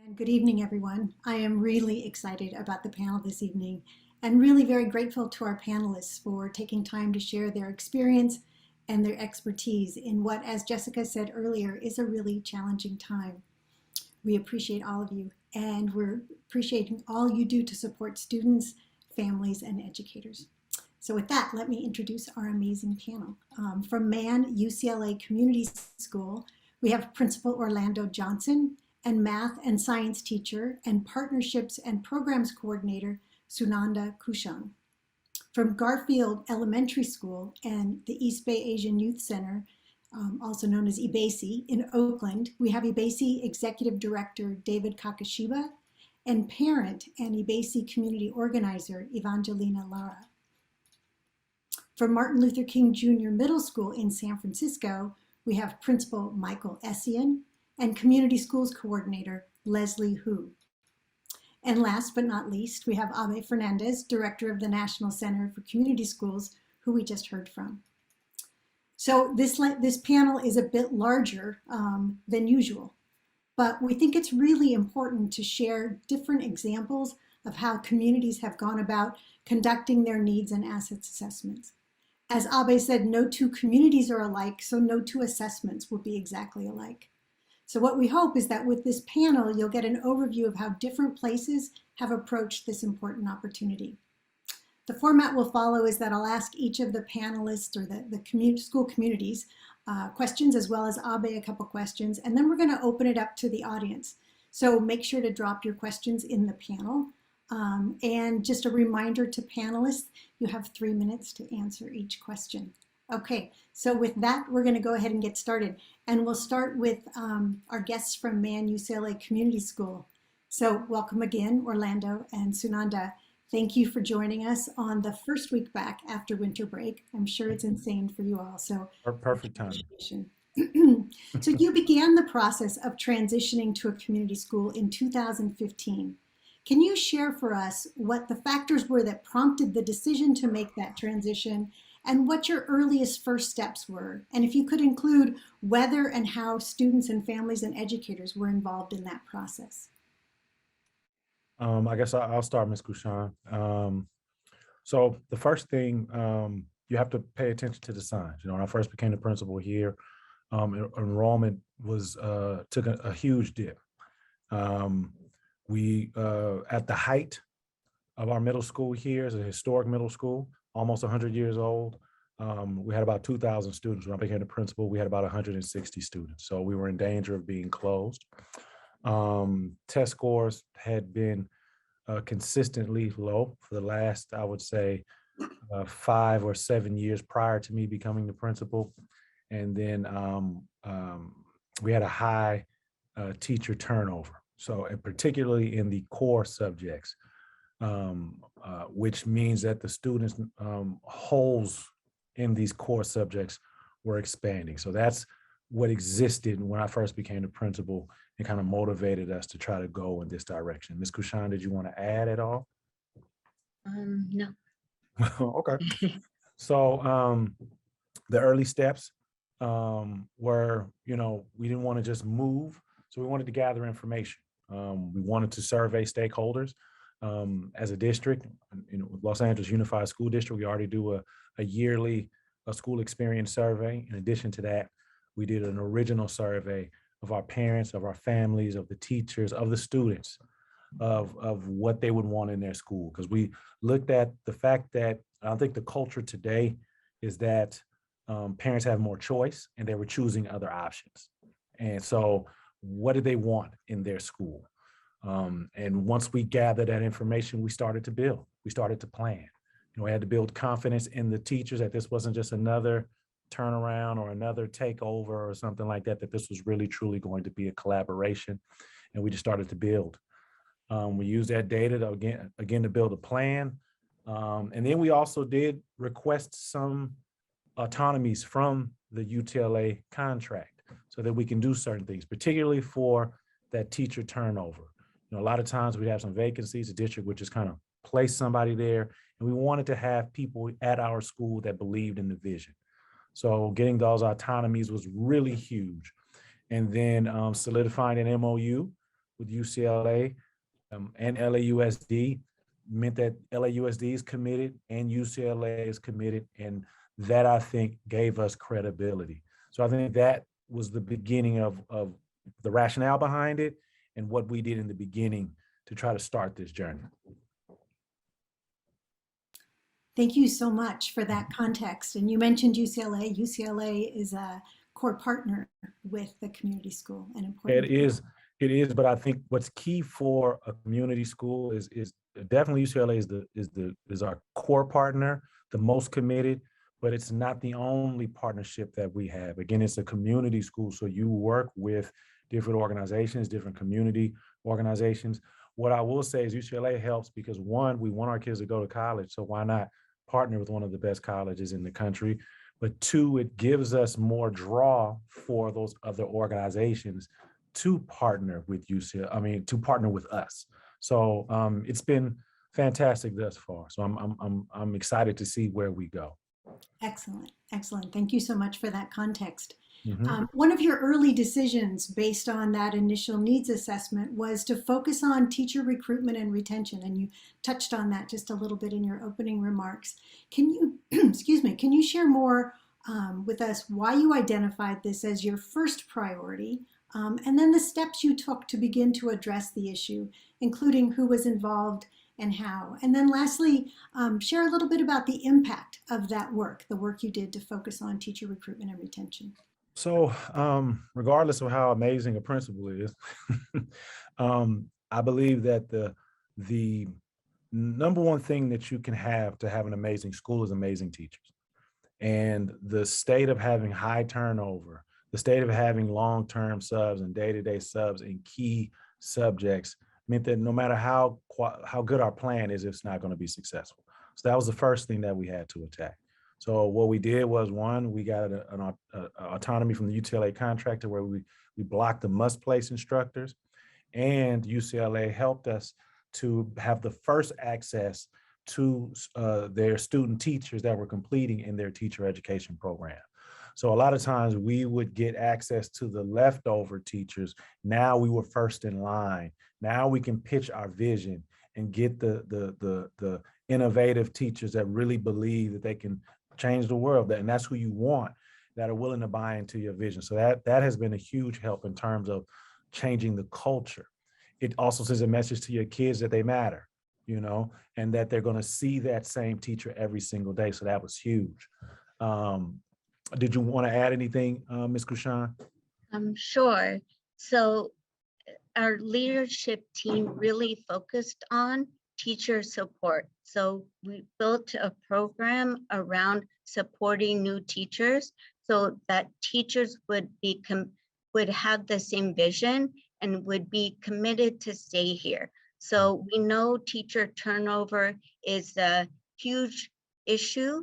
And good evening, everyone. I am really excited about the panel this evening and really very grateful to our panelists for taking time to share their experience and their expertise in what, as Jessica said earlier, is a really challenging time. We appreciate all of you, and we're appreciating all you do to support students, families, and educators. So with that, let me introduce our amazing panel. From Mann UCLA Community School, we have Principal Orlando Johnson and math and science teacher and partnerships and programs coordinator, Sunanda Kushon. From Garfield Elementary School and the East Bay Asian Youth Center, also known as EBAYC in Oakland, we have EBAYC Executive Director David Kakishiba and parent and EBAYC community organizer Evangelina Lara. From Martin Luther King Jr. Middle School in San Francisco, we have Principal Michael Essien and Community Schools Coordinator Leslie Hu. And last but not least, we have Abe Fernandez, Director of the National Center for Community Schools, who we just heard from. So this panel is a bit larger than usual, but we think it's really important to share different examples of how communities have gone about conducting their needs and assets assessments. As Abe said, no two communities are alike, so no two assessments will be exactly alike. So what we hope is that with this panel, you'll get an overview of how different places have approached this important opportunity. The format we'll follow is that I'll ask each of the panelists or the school communities questions, as well as Abe a couple questions, and then we're going to open it up to the audience. So make sure to drop your questions in the panel. And just a reminder to panelists, you have 3 minutes to answer each question. Okay, so with that, we're going to go ahead and get started. And we'll start with our guests from Mann UCLA Community School. So welcome again, Orlando and Sunanda. Thank you for joining us on the first week back after winter break. I'm sure it's insane for you all. So perfect time. So you began the process of transitioning to a community school in 2015. Can you share for us what the factors were that prompted the decision to make that transition and what your earliest first steps were? And if you could include whether and how students and families and educators were involved in that process. I guess I'll start, Ms. Kushon. So the first thing, you have to pay attention to the signs. You know, when I first became the principal here, enrollment took a huge dip. We, at the height of our middle school here, is a historic middle school, almost 100 years old. We had about 2,000 students. When I became the principal, we had about 160 students. So we were in danger of being closed. Test scores had been consistently low for the last, I would say, 5 or 7 years prior to me becoming the principal. And then we had a high teacher turnover. So, and particularly in the core subjects, which means that the students' holes in these core subjects were expanding. So that's what existed when I first became the principal and kind of motivated us to try to go in this direction. Ms. Kushon, did you want to add at all? No. Okay. So the early steps were, you know, we didn't want to just move. So we wanted to gather information. We wanted to survey stakeholders as a district. You know, Los Angeles Unified School District, we already do a yearly school experience survey. In addition to that, we did an original survey of our parents, of our families, of the teachers, of the students, of what they would want in their school. Because we looked at the fact that I think the culture today is that parents have more choice and they were choosing other options. And so what did they want in their school? And once we gathered that information, we started to build, we started to plan. You know, we had to build confidence in the teachers that this wasn't just another turnaround or another takeover or something like that, that this was really truly going to be a collaboration. And we just started to build. We used that data to again to build a plan. And then we also did request some autonomies from the UTLA contract so that we can do certain things, particularly for that teacher turnover. You know, a lot of times we have some vacancies, the district would just kind of place somebody there, and we wanted to have people at our school that believed in the vision. So getting those autonomies was really huge. And then solidifying an MOU with UCLA and LAUSD meant that LAUSD is committed and UCLA is committed, and that I think gave us credibility. So I think that was the beginning of the rationale behind it and what we did in the beginning to try to start this journey. Thank you so much for that context. And you mentioned UCLA. UCLA is a core partner with the community school, and important. It is, but I think what's key for a community school is definitely UCLA is our core partner, the most committed, but it's not the only partnership that we have. Again, it's a community school, so you work with different organizations, different community organizations. What I will say is UCLA helps because one, we want our kids to go to college, so why not partner with one of the best colleges in the country? But two, it gives us more draw for those other organizations to partner with UCLA, to partner with us. So it's been fantastic thus far. So I'm excited to see where we go. Excellent, excellent. Thank you so much for that context. Mm-hmm. One of your early decisions based on that initial needs assessment was to focus on teacher recruitment and retention, and you touched on that just a little bit in your opening remarks. Can you, excuse me, can you share more with us why you identified this as your first priority, and then the steps you took to begin to address the issue, including who was involved and how? And then lastly, share a little bit about the impact of that work, the work you did to focus on teacher recruitment and retention. So regardless of how amazing a principal is, I believe that the number one thing that you can have to have an amazing school is amazing teachers. And the state of having high turnover, the state of having long-term subs and day-to-day subs in key subjects meant that no matter how good our plan is, it's not going to be successful. So that was the first thing that we had to attack. So what we did was, one, we got an autonomy from the UCLA contractor where we blocked the must-place instructors, and UCLA helped us to have the first access to their student teachers that were completing in their teacher education program. So a lot of times we would get access to the leftover teachers. Now we were first in line. Now we can pitch our vision and get the innovative teachers that really believe that they can change the world, and that's who you want, that are willing to buy into your vision. So that has been a huge help in terms of changing the culture. It also sends a message to your kids that they matter, and that they're going to see that same teacher every single day. So that was huge. Did you want to add anything, Ms. Kushon? Sure. So our leadership team really focused on teacher support. So we built a program around supporting new teachers so that teachers would have the same vision and would be committed to stay here. So we know teacher turnover is a huge issue,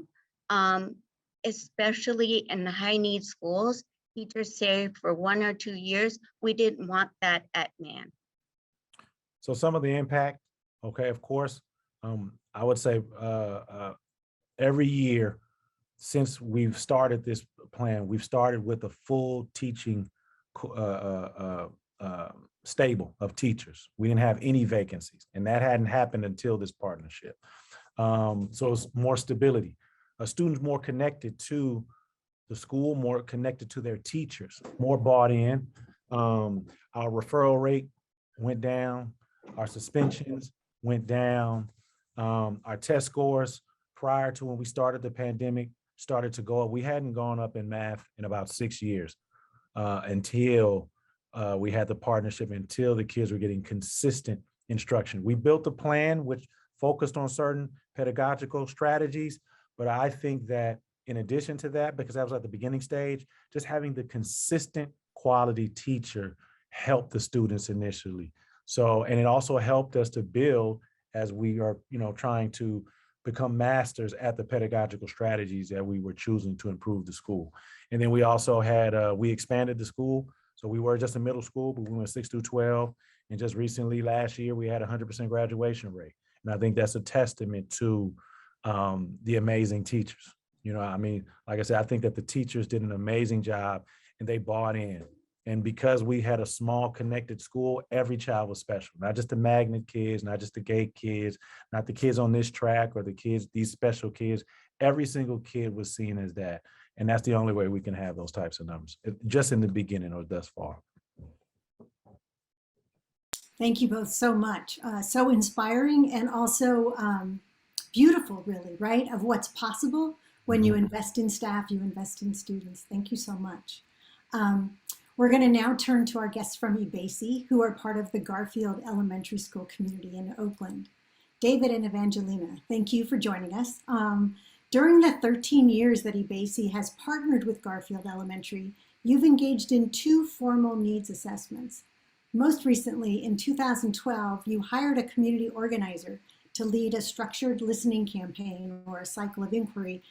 especially in high need schools. Teachers stay for 1 or 2 years. We didn't want that at Mann. So some of the impact, okay, of course, I would say every year since we've started this plan, we've started with a full teaching stable of teachers. We didn't have any vacancies, and that hadn't happened until this partnership. So it's more stability. Students more connected to the school, more connected to their teachers, more bought in. Our referral rate went down. Our suspensions went down. Our test scores prior to when we started the pandemic started to go up. We hadn't gone up in math in about 6 years until we had the partnership, until the kids were getting consistent instruction. We built a plan which focused on certain pedagogical strategies, but I think that in addition to that, because that was at the beginning stage, just having the consistent quality teacher helped the students initially. So, and it also helped us to build as we are, trying to become masters at the pedagogical strategies that we were choosing to improve the school. And then we also had, we expanded the school. So we were just a middle school, but we went 6 through 12. And just recently, last year, we had 100% graduation rate. And I think that's a testament to the amazing teachers. Like I said, I think that the teachers did an amazing job and they bought in. And because we had a small connected school, every child was special, not just the magnet kids, not just the gay kids, not the kids on this track or the kids, these special kids. Every single kid was seen as that. And that's the only way we can have those types of numbers, just in the beginning or thus far. Thank you both so much. So inspiring and also beautiful, really, right? Of what's possible when you invest in staff, you invest in students. Thank you so much. We're going to now turn to our guests from EBAYC, who are part of the Garfield Elementary School community in Oakland. David and Evangelina, thank you for joining us. During the 13 years that EBAYC has partnered with Garfield Elementary, you've engaged in 2 formal needs assessments. Most recently, in 2012, you hired a community organizer to lead a structured listening campaign or a cycle of inquiry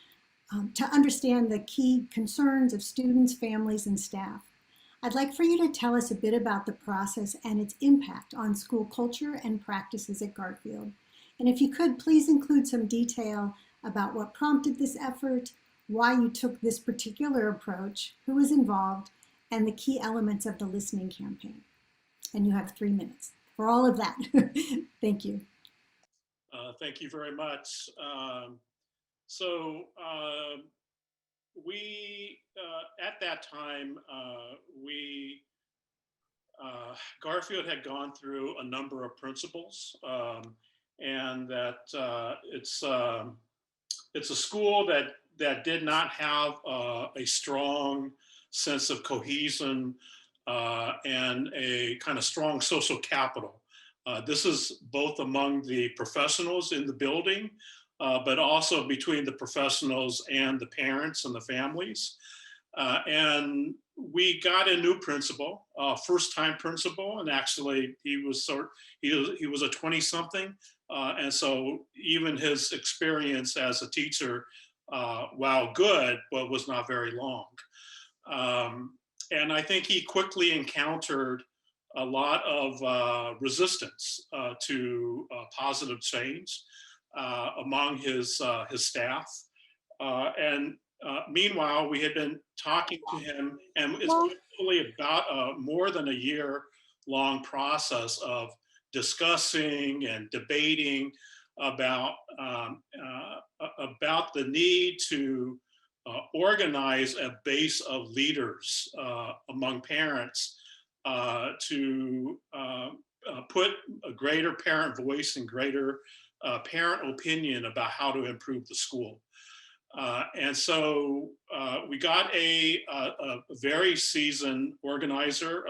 to understand the key concerns of students, families, and staff. I'd like for you to tell us a bit about the process and its impact on school culture and practices at Garfield. And if you could, please include some detail about what prompted this effort, why you took this particular approach, who was involved, and the key elements of the listening campaign. And you have 3 minutes for all of that. Thank you. Thank you very much. We, at that time, Garfield had gone through a number of principals, and that it's a school that did not have a strong sense of cohesion and a kind of strong social capital. This is both among the professionals in the building, but also between the professionals and the parents and the families. And we got a new principal, first-time principal, and actually he was a 20-something, and so even his experience as a teacher, while good, but was not very long. And I think he quickly encountered a lot of resistance to positive change among his staff. And meanwhile, we had been talking to him, and it's probably about more than a year-long process of discussing and debating about the need to organize a base of leaders among parents to put a greater parent voice and greater parent opinion about how to improve the school. And so we got a very seasoned organizer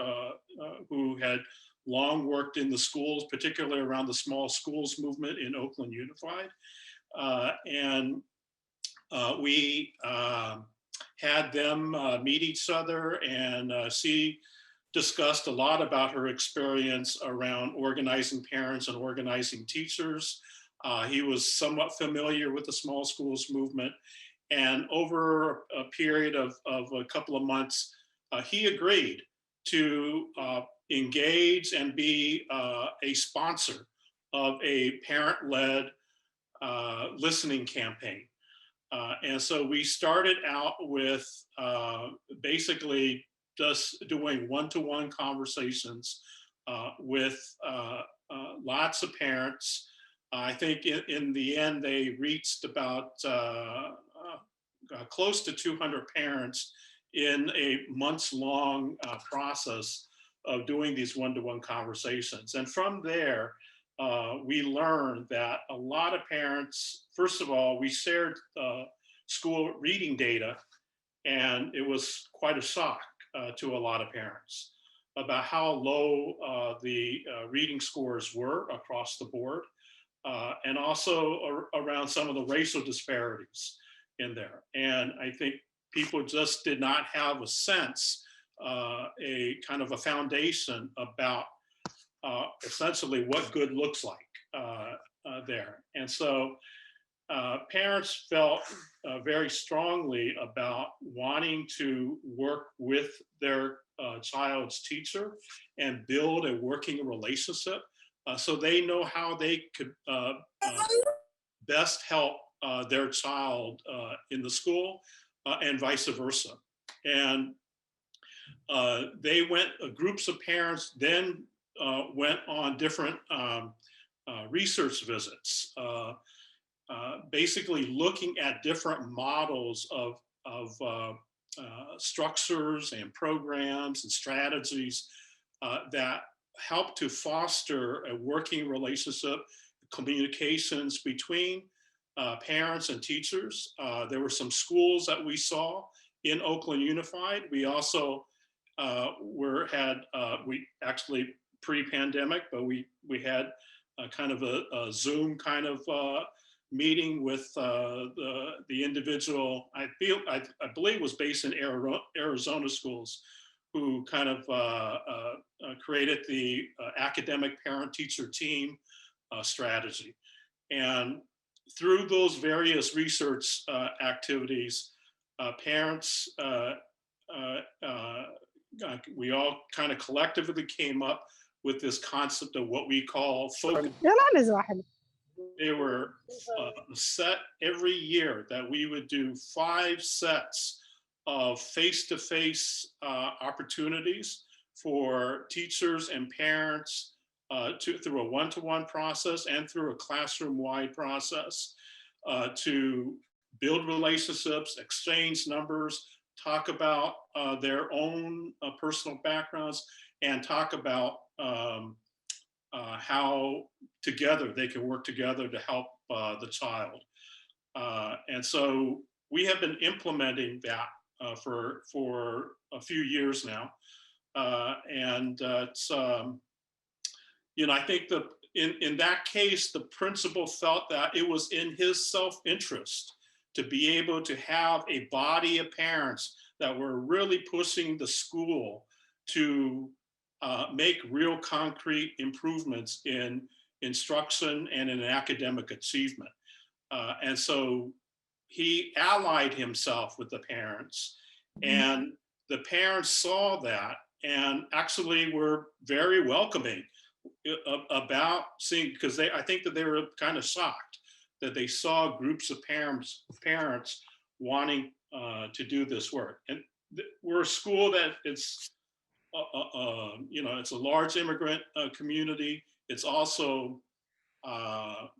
who had long worked in the schools, particularly around the small schools movement in Oakland Unified. And we had them meet each other, and she discussed a lot about her experience around organizing parents and organizing teachers. He was somewhat familiar with the small schools movement. And over a period of a couple of months, he agreed to engage and be a sponsor of a parent-led listening campaign. And so we started out with basically just doing one-to-one conversations with lots of parents. I think in the end, they reached about close to 200 parents in a months-long process of doing these one-to-one conversations. And from there, we learned that a lot of parents, first of all, we shared school reading data, and it was quite a shock to a lot of parents about how low the reading scores were across the board, and also around some of the racial disparities in there. And I think people just did not have a sense, a kind of a foundation about essentially what good looks like there. And so parents felt very strongly about wanting to work with their child's teacher and build a working relationship so they know how they could best help their child in the school and vice versa. And They went, groups of parents then went on different research visits, basically looking at different models of structures and programs and strategies that help to foster a working relationship, communications between parents and teachers. There were some schools that we saw in Oakland Unified. We also we actually pre-pandemic, but we had kind of a Zoom kind of meeting with the individual, I believe was based in Arizona schools, who kind of created the academic parent-teacher team strategy. And through those various research activities, parents, we all kind of collectively came up with this concept of what we call focus. They were set every year that we would do 5 sets of face-to-face opportunities for teachers and parents through a one-to-one process and through a classroom-wide process to build relationships, exchange numbers, talk about their own personal backgrounds, and talk about how together they can work together to help the child. And so we have been implementing that for a few years now. And it's, you know, I think in that case, the principal felt that it was in his self-interest to be able to have a body of parents that were really pushing the school to make real concrete improvements in instruction and in academic achievement. And so he allied himself with the parents, and the parents saw that and actually were very welcoming about seeing, because I think that they were kind of shocked that they saw groups of parents wanting to do this work. And we're a school that it's, you know, it's a large immigrant community. It's also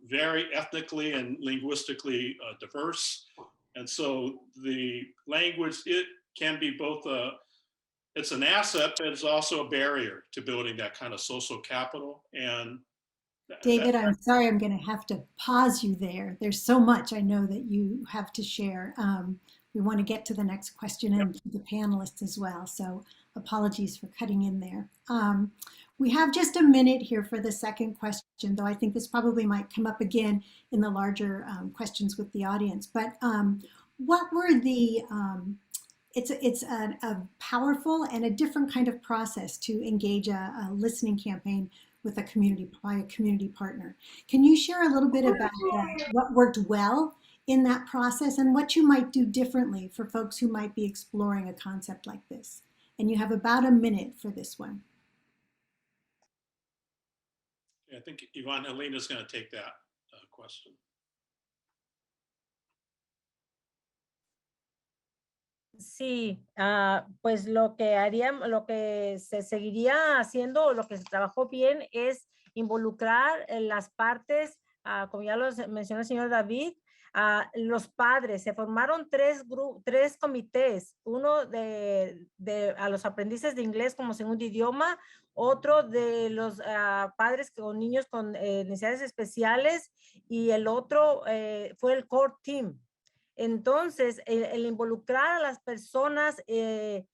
very ethnically and linguistically diverse. And so the language, it can be both it's an asset, but it's also a barrier to building that kind of social capital. And David, I'm sorry, I'm going to have to pause you there. There's so much I know that you have to share. We want to get to the next question and to the panelists as well. So apologies for cutting in there. We have just a minute here for the second question, though I think this probably might come up again in the larger questions with the audience. But what were the, it's a powerful and a different kind of process to engage a listening campaign with a community partner. Can you share a little bit about what worked well in that process and what you might do differently for folks who might be exploring a concept like this? And you have about a minute for this one. I think Evangelina is going to take that question. Sí, pues lo que haríamos, lo que se seguiría haciendo, lo que se trabajó bien es involucrar en las partes, como ya lo mencionó el señor David, los padres. Se formaron tres comités, uno a los aprendices de inglés como segundo idioma, otro de los padres con niños con necesidades especiales y el otro fue el core team. Entonces, el involucrar a las personas que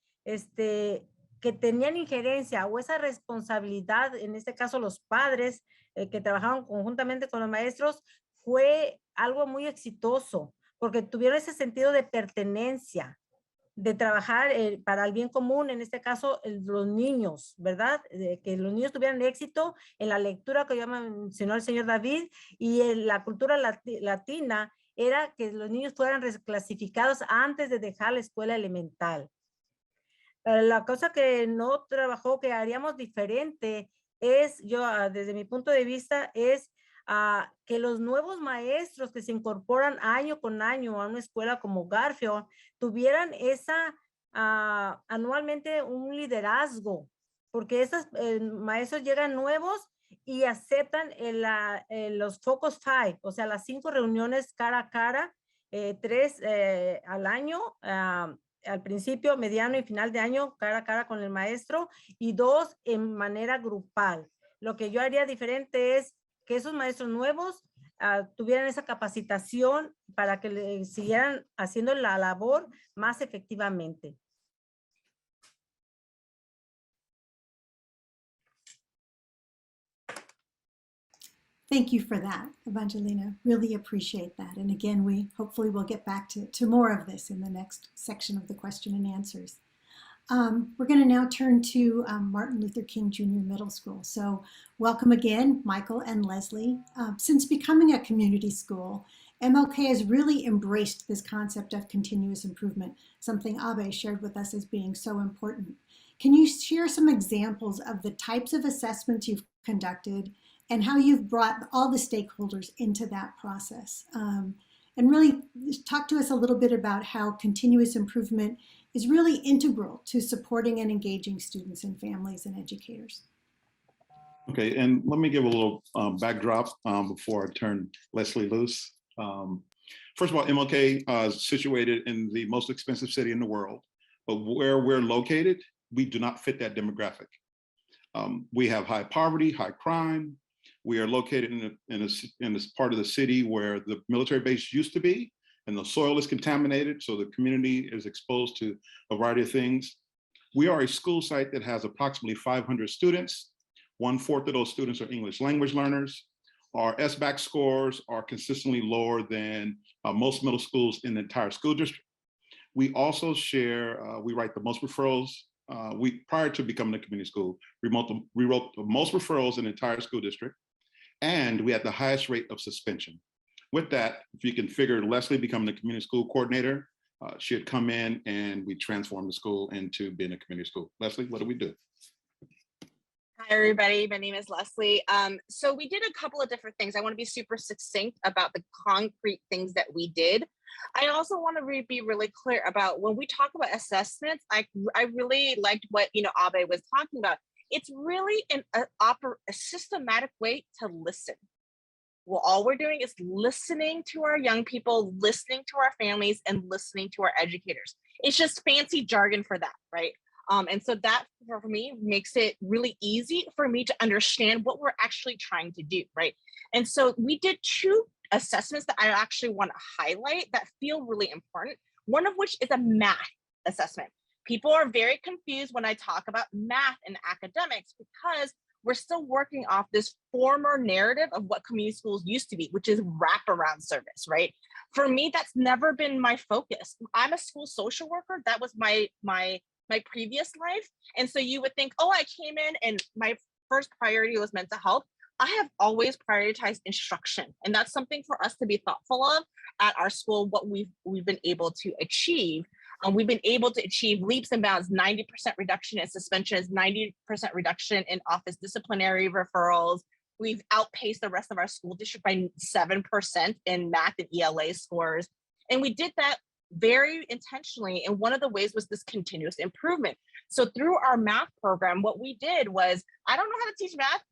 tenían injerencia o esa responsabilidad, en este caso los padres que trabajaban conjuntamente con los maestros, fue algo muy exitoso, porque tuvieron ese sentido de pertenencia, de trabajar para el bien común, en este caso los niños, ¿verdad? Que los niños tuvieran éxito en la lectura que ya mencionó el señor David, y en la cultura latina era que los niños fueran reclasificados antes de dejar la escuela elemental. La cosa que no trabajó, que haríamos diferente, es, yo desde mi punto de vista, es que los nuevos maestros que se incorporan año con año a una escuela como Garfield tuvieran esa anualmente un liderazgo, porque estos maestros llegan nuevos y aceptan los Focus 5, o sea, las 5 reuniones cara a cara, 3 al año, al principio, mediano y final de año, cara a cara con el maestro, y 2 en manera grupal. Lo que yo haría diferente es que esos maestros nuevos tuvieran esa capacitación para que le siguieran haciendo la labor más efectivamente. Thank you for that, Evangelina. Really appreciate that. And again, we hopefully will get back to more of this in the next section of the question and answers. We're going to now turn to Martin Luther King Jr. Middle School. So welcome again, Michael and Leslie. Since becoming a community school, MLK has really embraced this concept of continuous improvement, something Abe shared with us as being so important. Can you share some examples of the types of assessments you've conducted and how you've brought all the stakeholders into that process? And really talk to us a little bit about how continuous improvement is really integral to supporting and engaging students and families and educators. Okay, and let me give a little backdrop before I turn Leslie loose. First of all, MLK is situated in the most expensive city in the world, but where we're located, we do not fit that demographic. We have high poverty, high crime. We are located in this part of the city where the military base used to be, and the soil is contaminated, so the community is exposed to a variety of things. We are a school site that has approximately 500 students. 1/4 of those students are English language learners. Our SBAC scores are consistently lower than most middle schools in the entire school district. We also share, we write the most referrals. Prior to becoming a community school, we wrote the most referrals in the entire school district, and we had the highest rate of suspension. With that, if you can figure Leslie becoming the community school coordinator, she had come in and we transformed the school into being a community school. Leslie, what do we do? Hi, everybody. My name is Leslie. So we did a couple of different things. I want to be super succinct about the concrete things that we did. I also want to be really clear about when we talk about assessments, I really liked what Abe was talking about. It's really a systematic way to listen. Well, all we're doing is listening to our young people, listening to our families, and listening to our educators. It's just fancy jargon for that, right? And so that for me makes it really easy for me to understand what we're actually trying to do, right? And so we did 2 assessments that I actually want to highlight that feel really important. One of which is a math assessment. People are very confused when I talk about math and academics because we're still working off this former narrative of what community schools used to be, which is wraparound service, right? For me, that's never been my focus. I'm a school social worker. That was my previous life. And so you would think, oh, I came in and my first priority was mental health. I have always prioritized instruction. And that's something for us to be thoughtful of at our school, what we've been able to achieve. We've been able to achieve leaps and bounds, 90% reduction in suspensions, 90% reduction in office disciplinary referrals. We've outpaced the rest of our school district by 7% in math and ELA scores. And we did that very intentionally. And one of the ways was this continuous improvement. So through our math program, what we did was, I don't know how to teach math.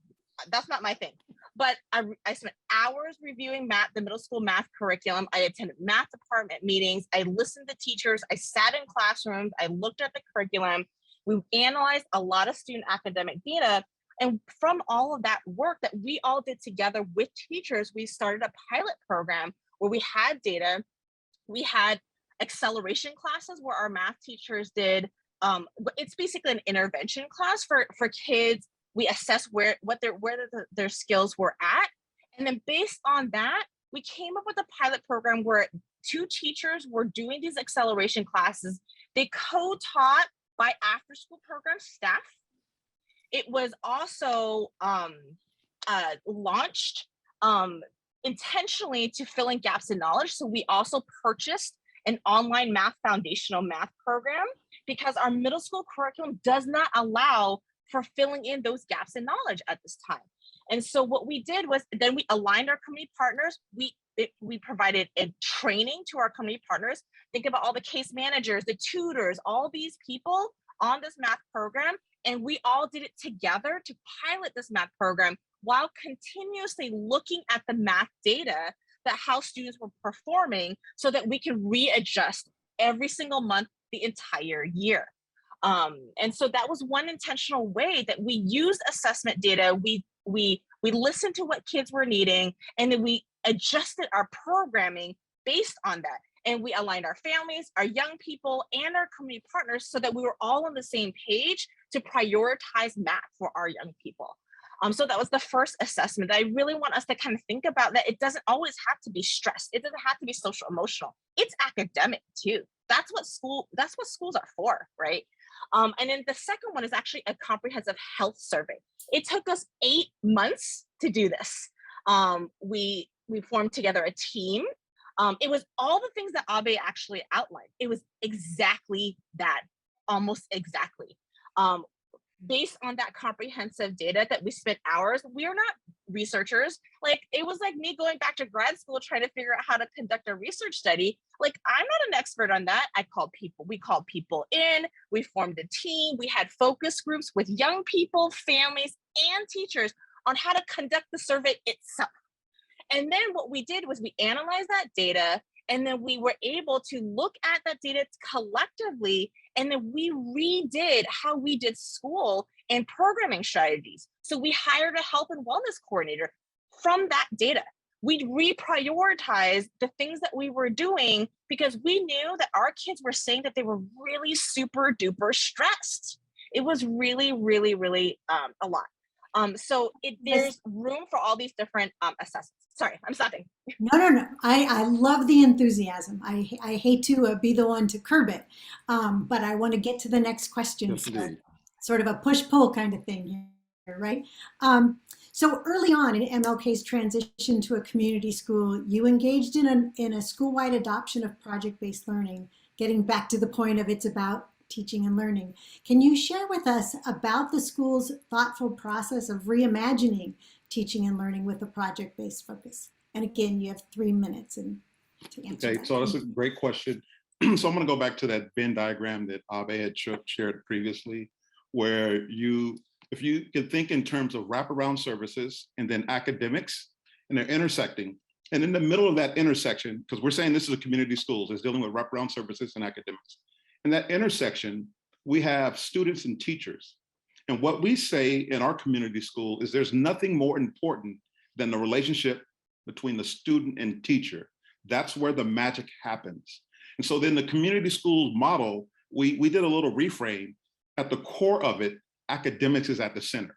That's not my thing. But I spent hours reviewing the middle school math curriculum. I attended math department meetings. I listened to teachers. I sat in classrooms. I looked at the curriculum. We analyzed a lot of student academic data. And from all of that work that we all did together with teachers, we started a pilot program where we had data. We had acceleration classes where our math teachers did, it's basically an intervention class for kids. We assess where their skills were at. And then based on that, we came up with a pilot program where 2 teachers were doing these acceleration classes. They co-taught by after-school program staff. It was also launched intentionally to fill in gaps in knowledge. So we also purchased an online foundational math program because our middle school curriculum does not allow for filling in those gaps in knowledge at this time. And so what we did was then we aligned our community partners. We we provided a training to our community partners. Think about all the case managers, the tutors, all these people on this math program, and we all did it together to pilot this math program while continuously looking at the math data that how students were performing so that we can readjust every single month the entire year. And so that was one intentional way that we used assessment data. We listened to what kids were needing, and then we adjusted our programming based on that. And we aligned our families, our young people, and our community partners so that we were all on the same page to prioritize math for our young people. So that was the first assessment. I really want us to kind of think about that. It doesn't always have to be stress. It doesn't have to be social emotional. It's academic too. That's what schools are for, right? And then the second one is actually a comprehensive health survey. It took us 8 months to do this. We formed together a team. It was all the things that Abe actually outlined. It was exactly that, almost exactly. Based on that comprehensive data that we spent hours, we are not researchers. Like, it was like me going back to grad school trying to figure out how to conduct a research study. Like, I'm not an expert on that. We called people in, we formed a team, we had focus groups with young people, families, and teachers on how to conduct the survey itself. And then what we did was we analyzed that data, and then we were able to look at that data collectively, and then we redid how we did school and programming strategies. So we hired a health and wellness coordinator from that data. We reprioritized the things that we were doing because we knew that our kids were saying that they were really super duper stressed. It was really, really, really a lot. So there's room for all these different assessments. Sorry, I'm stopping. No. I love the enthusiasm. I hate to be the one to curb it, but I want to get to the next question. Yes, indeed. Sort of a push-pull kind of thing here, right? So early on in MLK's transition to a community school, you engaged in a school-wide adoption of project-based learning, getting back to the point of it's about teaching and learning. Can you share with us about the school's thoughtful process of reimagining teaching and learning with a project-based focus? And again, you have 3 minutes to answer Okay, that. so that's a great question. So I'm going to go back to that Venn diagram that Abe had shared previously, where if you can think in terms of wraparound services and then academics, and they're intersecting. And in the middle of that intersection, because we're saying this is a community schools, it's dealing with wraparound services and academics. In that intersection, we have students and teachers. And what we say in our community school is there's nothing more important than the relationship between the student and teacher. That's where the magic happens. And so then the community school model, we did a little reframe. At the core of it, academics is at the center.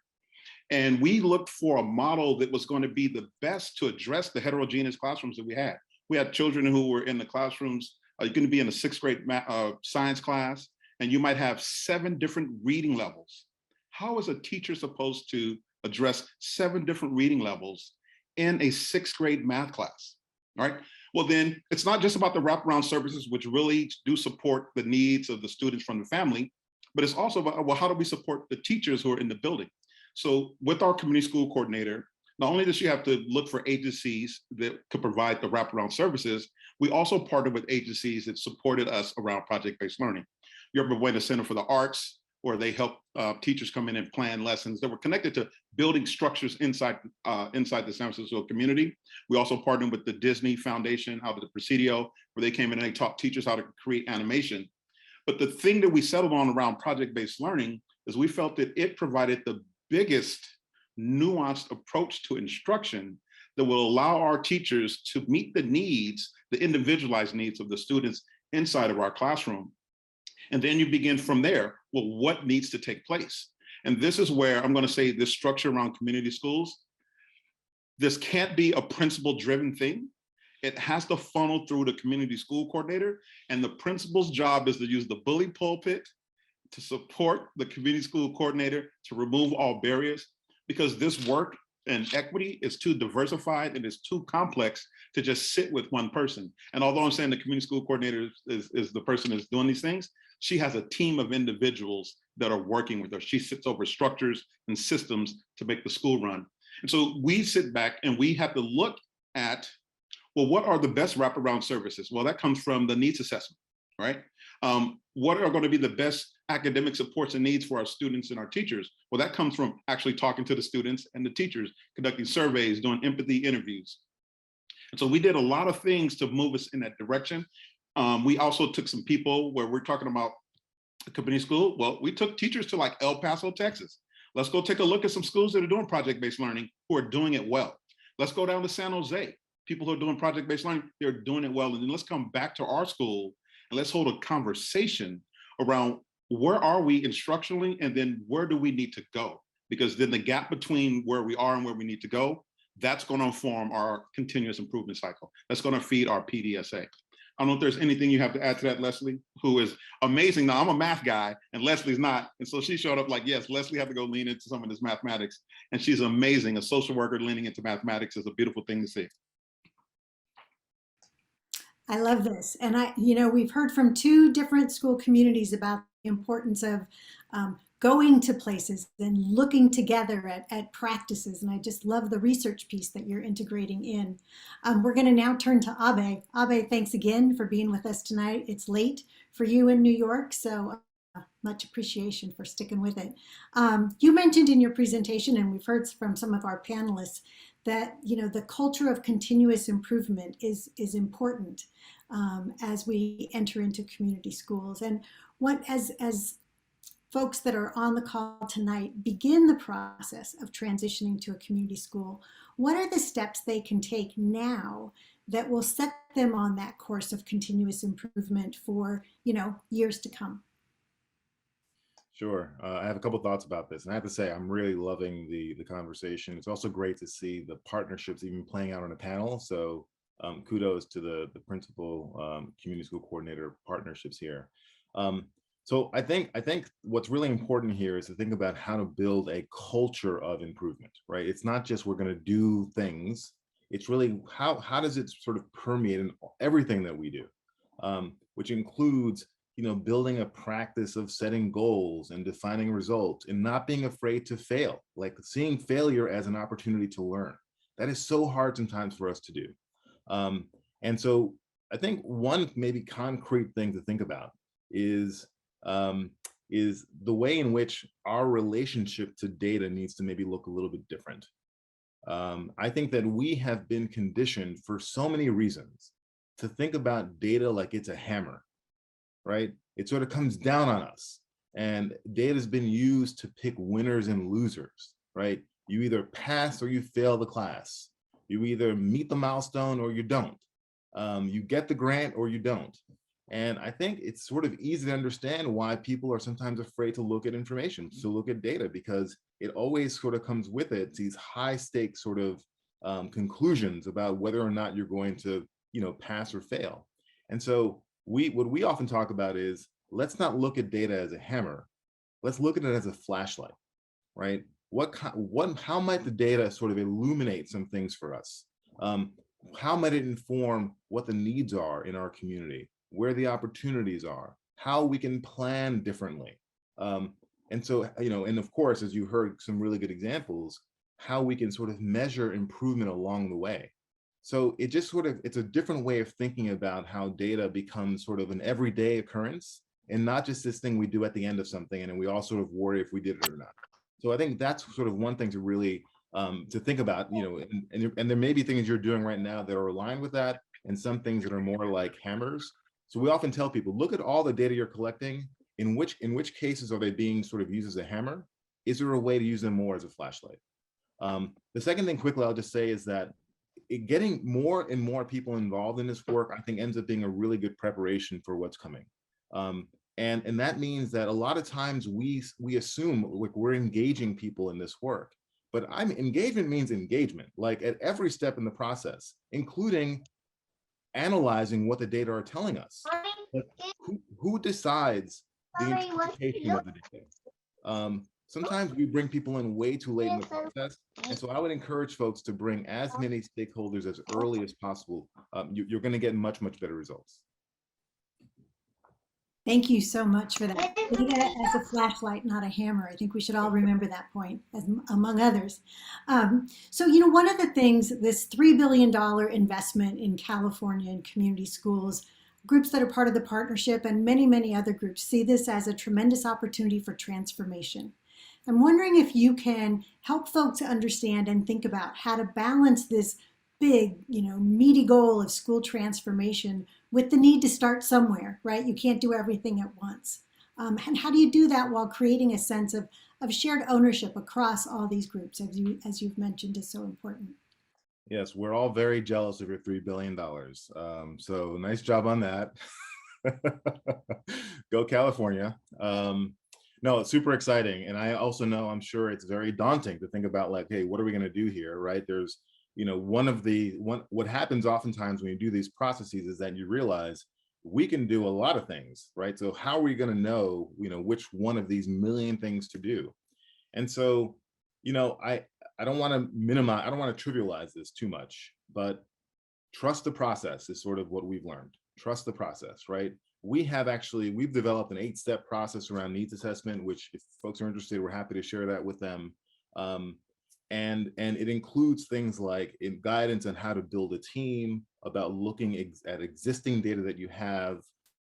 And we looked for a model that was going to be the best to address the heterogeneous classrooms that we had. We had children who were in the classrooms. You're going to be in a 6th grade science class, and you might have 7 different reading levels. How is a teacher supposed to address 7 different reading levels in a 6th grade math class? All right. Well, then it's not just about the wraparound services, which really do support the needs of the students from the family, but it's also about, well, how do we support the teachers who are in the building? So with our community school coordinator, not only does she have to look for agencies that could provide the wraparound services, we also partnered with agencies that supported us around project-based learning. Yorba Buena Center for the Arts, where they help teachers come in and plan lessons that were connected to building structures inside the San Francisco community. We also partnered with the Disney Foundation out of the Presidio, where they came in and they taught teachers how to create animation. But the thing that we settled on around project-based learning is we felt that it provided the biggest nuanced approach to instruction that will allow our teachers to meet the needs, the individualized needs of the students inside of our classroom. And then you begin from there. Well, what needs to take place? And this is where I'm going to say this structure around community schools, this can't be a principal-driven thing. It has to funnel through the community school coordinator, and the principal's job is to use the bully pulpit to support the community school coordinator to remove all barriers, because this work and equity is too diversified and it's too complex to just sit with one person. And although I'm saying the community school coordinator is the person that's doing these things, she has a team of individuals that are working with her. She sits over structures and systems to make the school run. And so we sit back and we have to look at Well, what are the best wraparound services? Well, that comes from the needs assessment, right? What are going to be the best academic supports and needs for our students and our teachers? Well, that comes from actually talking to the students and the teachers, conducting surveys, doing empathy interviews. And so we did a lot of things to move us in that direction. We also took some people where we're talking about a community school. Well, we took teachers to like El Paso, Texas. Let's go take a look at some schools that are doing project-based learning who are doing it well. Let's go down to San Jose. People who are doing project-based learning, they're doing it well. And then let's come back to our school and let's hold a conversation around where are we instructionally and then where do we need to go? Because then the gap between where we are and where we need to go, that's going to inform our continuous improvement cycle. That's going to feed our PDSA. I don't know if there's anything you have to add to that, Leslie, who is amazing. Now, I'm a math guy and Leslie's not. And so she showed up like, yes, Leslie had to go lean into some of this mathematics. And she's amazing. A social worker leaning into mathematics is a beautiful thing to see. I love this. And we've heard from 2 different school communities about the importance of going to places and looking together at practices. And I just love the research piece that you're integrating in. We're going to now turn to Abe. Abe, thanks again for being with us tonight. It's late for you in New York, so much appreciation for sticking with it. You mentioned in your presentation, and we've heard from some of our panelists, that the culture of continuous improvement is important as we enter into community schools. And what as folks that are on the call tonight begin the process of transitioning to a community school, what are the steps they can take now that will set them on that course of continuous improvement for years to come? Sure. I have a couple thoughts about this, and I have to say I'm really loving the conversation. It's also great to see the partnerships even playing out on a panel. So kudos to the principal community school coordinator partnerships here. So I think what's really important here is to think about how to build a culture of improvement, right? It's not just we're going to do things. It's really how does it sort of permeate in everything that we do, which includes building a practice of setting goals and defining results and not being afraid to fail, like seeing failure as an opportunity to learn. That is so hard sometimes for us to do. And so I think one maybe concrete thing to think about is the way in which our relationship to data needs to maybe look a little bit different. I think that we have been conditioned for so many reasons to think about data like it's a hammer, right? It sort of comes down on us, and data has been used to pick winners and losers, right? You either pass or you fail the class. You either meet the milestone or you don't. You get the grant or you don't. And I think it's sort of easy to understand why people are sometimes afraid to look at information, to look at data, because it always sort of comes with it these high stakes sort of conclusions about whether or not you're going to, pass or fail. And so what we often talk about is, let's not look at data as a hammer. Let's look at it as a flashlight, right? How might the data sort of illuminate some things for us? How might it inform what the needs are in our community, where the opportunities are, how we can plan differently? And so, and of course, as you heard some really good examples, how we can sort of measure improvement along the way. So it just it's a different way of thinking about how data becomes sort of an everyday occurrence and not just this thing we do at the end of something and then we all sort of worry if we did it or not. So I think that's sort of one thing to really to think about, and there may be things you're doing right now that are aligned with that and some things that are more like hammers. So we often tell people, look at all the data you're collecting. In which cases are they being sort of used as a hammer? Is there a way to use them more as a flashlight? The second thing quickly I'll just say is that getting more and more people involved in this work, I think ends up being a really good preparation for what's coming. And that means that a lot of times we assume like we're engaging people in this work, but engagement means engagement, like at every step in the process, including analyzing what the data are telling us. Like who decides the interpretation of the data? Sometimes we bring people in way too late in the process. And so I would encourage folks to bring as many stakeholders as early as possible. You're going to get much, much better results. Thank you so much for that. Data as a flashlight, not a hammer. I think we should all remember that point, as, among others. So, one of the things, this $3 billion investment in California and community schools, groups that are part of the partnership and many, many other groups see this as a tremendous opportunity for transformation. I'm wondering if you can help folks understand and think about how to balance this big, meaty goal of school transformation with the need to start somewhere, right? You can't do everything at once. And how do you do that while creating a sense of shared ownership across all these groups, as you've mentioned, is so important? Yes, we're all very jealous of your $3 billion. So nice job on that. Go California. No, it's super exciting. And I also know, I'm sure it's very daunting to think about like, hey, what are we going to do here, right? There's, what happens oftentimes when you do these processes is that you realize we can do a lot of things, right? So how are we going to know, which one of these million things to do? And so, I don't want to minimize, I don't want to trivialize this too much, but trust the process is sort of what we've learned. Trust the process, right? We've developed an 8-step process around needs assessment, which if folks are interested, we're happy to share that with them. And it includes things like guidance on how to build a team, about looking at existing data that you have,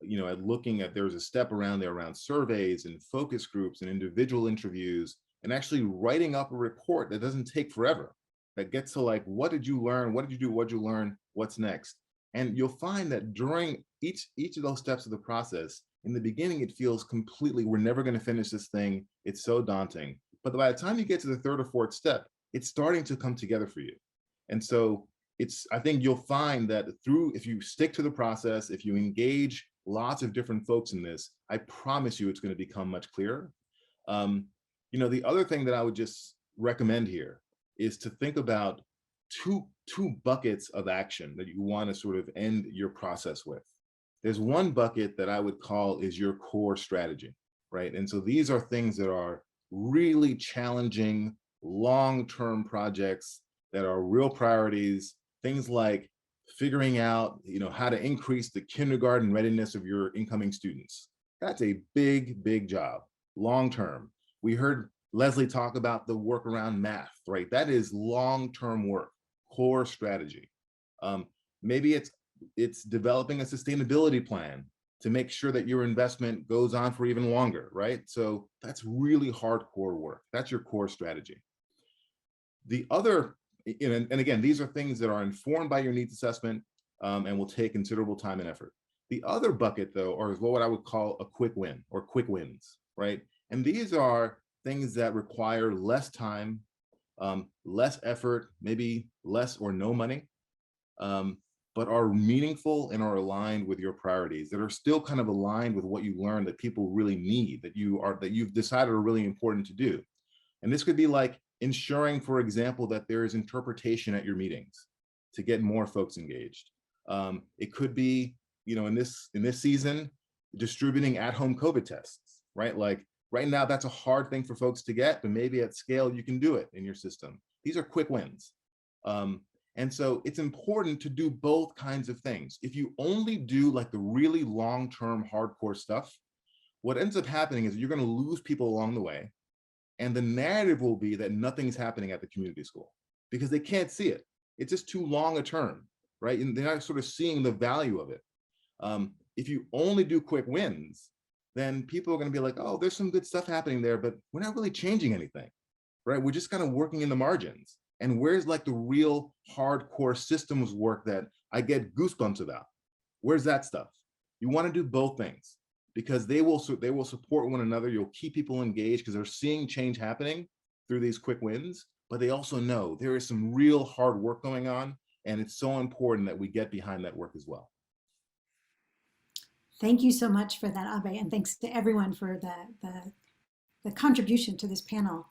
at looking at, there's a step around there around surveys and focus groups and individual interviews, and actually writing up a report that doesn't take forever, that gets to like, what did you learn? What did you do? What did you learn? What's next? And you'll find that during each of those steps of the process, in the beginning, it feels completely, we're never going to finish this thing. It's so daunting. But by the time you get to the 3rd or 4th step, it's starting to come together for you. And so I think you'll find that if you stick to the process, if you engage lots of different folks in this, I promise you it's going to become much clearer. The other thing that I would just recommend here is to think about two buckets of action that you want to sort of end your process with. There's one bucket that I would call is your core strategy, right? And so these are things that are really challenging, long-term projects that are real priorities, things like figuring out, how to increase the kindergarten readiness of your incoming students. That's a big, big job, long-term. We heard Leslie talk about the work around math, right? That is long-term work, core strategy. Maybe it's developing a sustainability plan to make sure that your investment goes on for even longer, right? So that's really hardcore work. That's your core strategy. The other, and again, these are things that are informed by your needs assessment and will take considerable time and effort. The other bucket, though, is what I would call a quick win or quick wins, right? And these are things that require less time, less effort, maybe less or no money, but are meaningful and are aligned with your priorities, that are still kind of aligned with what you learned that people really need, that you've decided are really important to do. And this could be like ensuring, for example, that there is interpretation at your meetings to get more folks engaged. It could be, in this season, distributing at-home COVID tests, right? Like right now, that's a hard thing for folks to get, but maybe at scale, you can do it in your system. These are quick wins. And so it's important to do both kinds of things. If you only do like the really long-term hardcore stuff, what ends up happening is you're going to lose people along the way. And the narrative will be that nothing's happening at the community school because they can't see it. It's just too long a term, right? And they're not sort of seeing the value of it. If you only do quick wins, then people are going to be like, oh, there's some good stuff happening there, but we're not really changing anything, right? We're just kind of working in the margins. And where's like the real hardcore systems work that I get goosebumps about? Where's that stuff? You want to do both things because they will support one another. You'll keep people engaged because they're seeing change happening through these quick wins, but they also know there is some real hard work going on. And it's so important that we get behind that work as well. Thank you so much for that, Abe, and thanks to everyone for the contribution to this panel.